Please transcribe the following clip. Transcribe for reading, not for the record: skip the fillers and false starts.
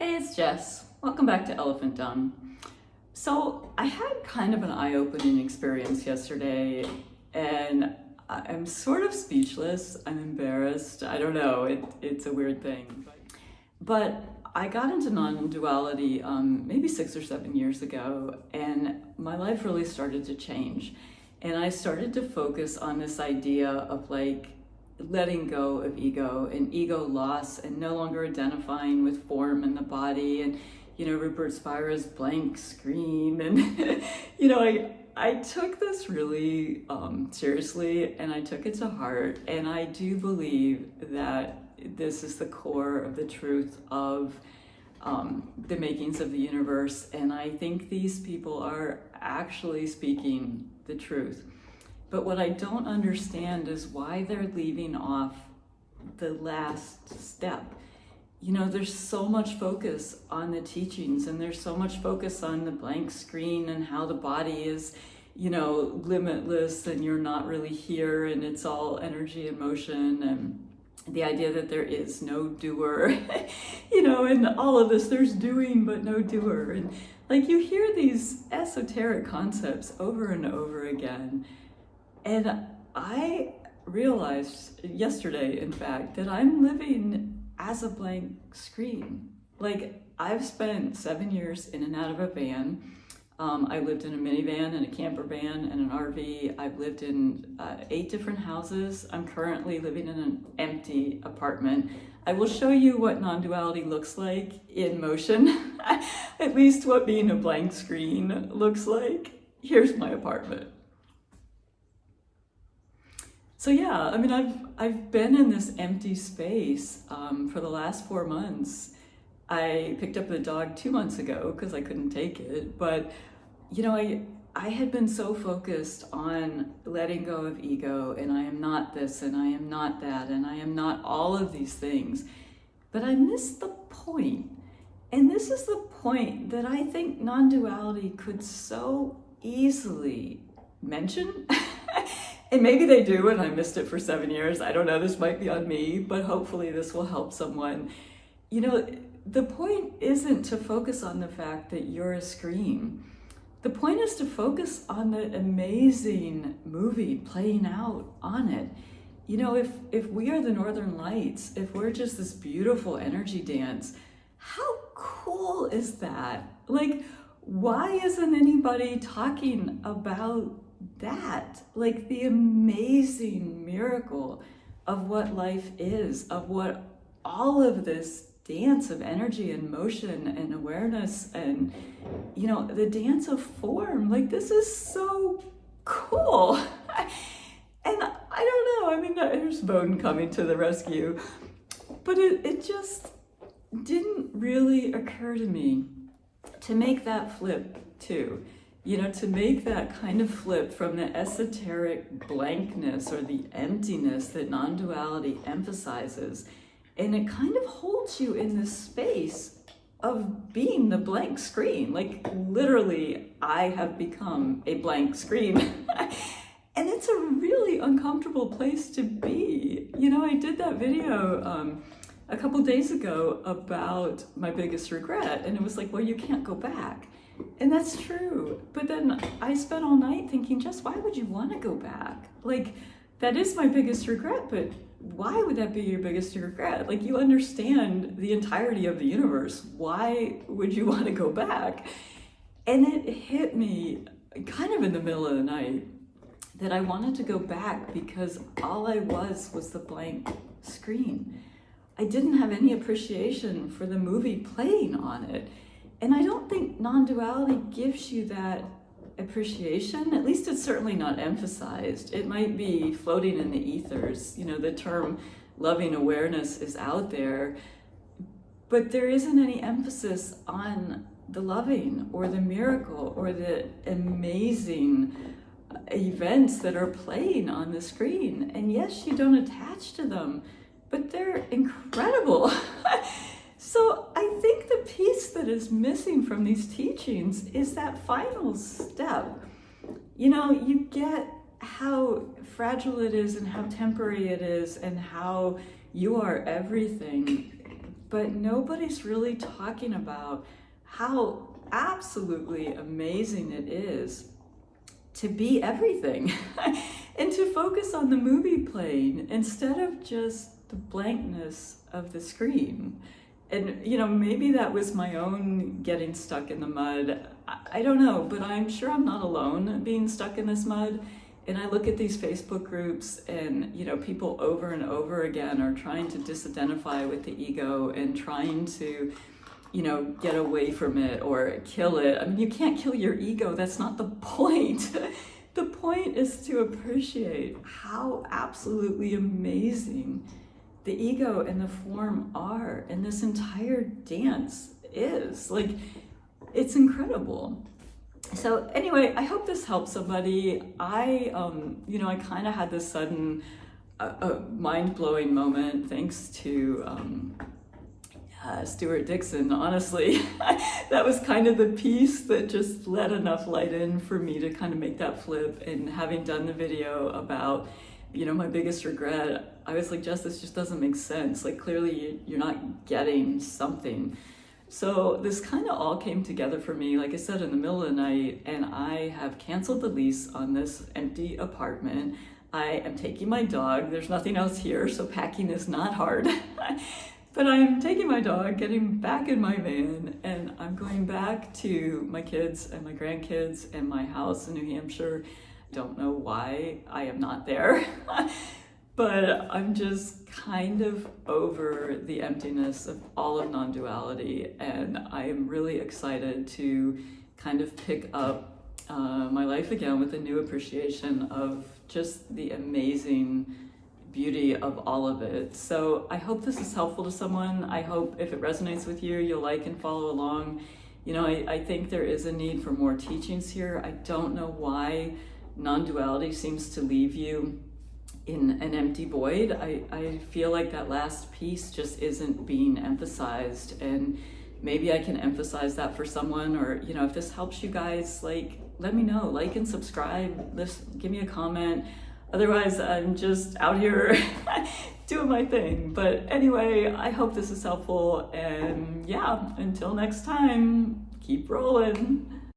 Hey, it's Jess. Welcome back to Elephant Dung. So I had kind of an eye-opening experience yesterday, and I'm sort of speechless. I'm embarrassed. I don't know. It's a weird thing. But I got into non-duality maybe 6 or 7 years ago, and my life really started to change. And I started to focus on this idea of letting go of ego and ego loss and no longer identifying with form and the body and Rupert Spira's blank screen. And I took this really seriously, and I took it to heart, and I do believe that this is the core of the truth of the makings of the universe, and I think these people are actually speaking the truth. But what I don't understand is why they're leaving off the last step. There's so much focus on the teachings, and there's so much focus on the blank screen and how the body is, limitless, and you're not really here, and it's all energy and motion, and the idea that there is no doer, and all of this, there's doing but no doer. And you hear these esoteric concepts over and over again. And I realized yesterday, in fact, that I'm living as a blank screen. I've spent 7 years in and out of a van. I lived in a minivan and a camper van and an RV. I've lived in 8 different houses. I'm currently living in an empty apartment. I will show you what non-duality looks like in motion, at least what being a blank screen looks like. Here's my apartment. So yeah, I've been in this empty space for the last 4 months. I picked up the dog 2 months ago because I couldn't take it, but I had been so focused on letting go of ego, and I am not this, and I am not that, and I am not all of these things. But I missed the point. And this is the point that I think non-duality could so easily mention. And maybe they do, and I missed it for 7 years. I don't know, this might be on me, but hopefully this will help someone. The point isn't to focus on the fact that you're a screen. The point is to focus on the amazing movie playing out on it. If we are the Northern Lights, if we're just this beautiful energy dance, how cool is that? Why isn't anybody talking about that? The amazing miracle of what life is, of what all of this dance of energy and motion and awareness and the dance of form, this is so cool. And I don't know, there's Bowden coming to the rescue, but it just didn't really occur to me to make that flip too. To make that kind of flip from the esoteric blankness or the emptiness that non-duality emphasizes. And it kind of holds you in this space of being the blank screen. Literally, I have become a blank screen. And it's a really uncomfortable place to be. I did that video a couple days ago about my biggest regret. And it was well, you can't go back. And that's true. But then I spent all night thinking, Jess, why would you want to go back? That is my biggest regret, but why would that be your biggest regret? You understand the entirety of the universe. Why would you want to go back? And it hit me kind of in the middle of the night that I wanted to go back because all I was the blank screen. I didn't have any appreciation for the movie playing on it. And I don't think non-duality gives you that appreciation. At least it's certainly not emphasized. It might be floating in the ethers. The term loving awareness is out there, but there isn't any emphasis on the loving or the miracle or the amazing events that are playing on the screen. And yes, you don't attach to them, but they're incredible. So I think the piece that is missing from these teachings is that final step. You get how fragile it is and how temporary it is and how you are everything. but nobody's really talking about how absolutely amazing it is to be everything and to focus on the movie playing instead of just the blankness of the screen. And, you know, maybe that was my own getting stuck in the mud. I don't know, but I'm sure I'm not alone being stuck in this mud. And I look at these Facebook groups and, you know, people over and over again are trying to disidentify with the ego and trying to, you know, get away from it or kill it. I mean, you can't kill your ego. That's not the point. The point is to appreciate how absolutely amazing the ego and the form are, and this entire dance is. Like, it's incredible. So anyway, I hope this helps somebody. I kind of had this sudden mind-blowing moment thanks to Stuart Dixon, honestly. That was kind of the piece that just let enough light in for me to kind of make that flip. And having done the video about, you know, my biggest regret, I was like, Jess, this just doesn't make sense. Like, clearly you're not getting something. So this kind of all came together for me, like I said, in the middle of the night, and I have canceled the lease on this empty apartment. I am taking my dog. There's nothing else here, so packing is not hard. But I'm taking my dog, getting back in my van, and I'm going back to my kids and my grandkids and my house in New Hampshire. Don't know why I am not there, but I'm just kind of over the emptiness of all of non-duality, and I am really excited to kind of pick up my life again with a new appreciation of just the amazing beauty of all of it. So I hope this is helpful to someone. I hope if it resonates with you, you'll like and follow along. You know, I think there is a need for more teachings here. I don't know why non-duality seems to leave you in an empty void. I feel like that last piece just isn't being emphasized, and maybe I can emphasize that for someone. Or, you know, if this helps you guys, like, let me know, like and subscribe, give me a comment. Otherwise, I'm just out here doing my thing. But anyway, I hope this is helpful, and yeah, until next time, keep rolling.